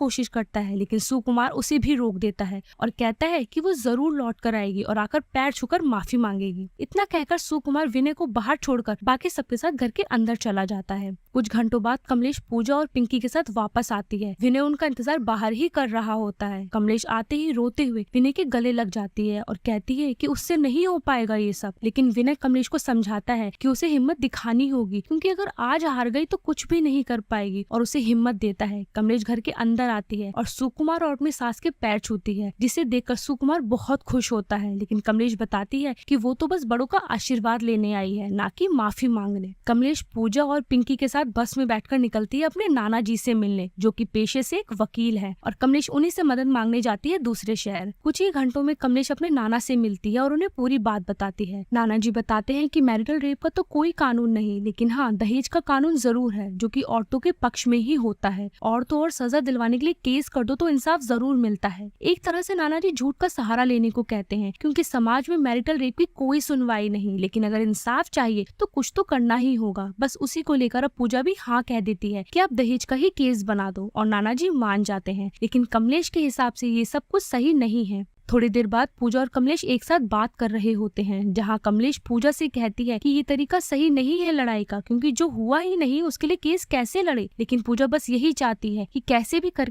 कोशिश करता है, लेकिन सुकुमार उसे भी रोक देता है और कहता है कि वो जरूर लौट कर आएगी और आकर पैर छूकर माफी मांगेगी। इतना कहकर सुकुमार विनय को बाहर छोड़कर बाकी सबके साथ घर के अंदर चला जाता है। कुछ घंटों बाद कमलेश पूजा और पिंकी के साथ वापस आती है। विनय उनका इंतजार बाहर ही कर रहा होता है। कमलेश आते ही रोते हुए विनय के गले लग जाती है और कहती है कि उससे नहीं हो पाएगा ये सब, लेकिन विनय कमलेश को समझाता है कि उसे हिम्मत दिखानी होगी, क्योंकि अगर आज हार गई तो कुछ भी नहीं कर पाएगी, और उसे हिम्मत देता है। कमलेश घर के अंदर आती है और सुकुमार और अपनी सास के पैर छूती है, जिसे देखकर सुकुमार बहुत खुश होता है, लेकिन कमलेश बताती है कि वो तो बस बड़ों का आशीर्वाद लेने आई है, ना कि माफी मांगने। कमलेश पूजा और पिंकी के साथ बस में बैठकर निकलती है अपने नाना जी से मिलने, जो कि पेशे से एक वकील है, और कमलेश उन्हीं से मदद मांगने जाती है दूसरे शहर। कुछ ही घंटों में कमलेश अपने नाना से मिलती है और उन्हें पूरी बात बताती है। नाना जी बताते हैं कि मैरिटल रेप का तो कोई कानून नहीं, लेकिन हाँ, दहेज का कानून जरूर है, जो कि औरतों के पक्ष में ही होता है। औरतों और सजा दिलवाने के लिए केस कर दो तो इंसाफ जरूर मिलता है। एक तरह से नाना जी झूठ का सहारा लेने को कहते हैं, क्योंकि समाज में मैरिटल रेप की कोई सुनवाई नहीं, लेकिन अगर इंसाफ चाहिए तो कुछ तो करना ही होगा। बस उसी को लेकर अब पूजा भी हाँ कह देती है कि आप दहेज का ही केस बना दो, और नाना जी मान जाते हैं। लेकिन कमलेश के हिसाब से ये सब कुछ सही नहीं है। थोड़ी देर बाद पूजा और कमलेश एक साथ बात कर रहे होते हैं, जहां कमलेश पूजा से कहती है कि ये तरीका सही नहीं है लड़ाई का, क्योंकि जो हुआ ही नहीं उसके लिए केस कैसे लड़े। लेकिन पूजा बस यही चाहती है कि कैसे भी करके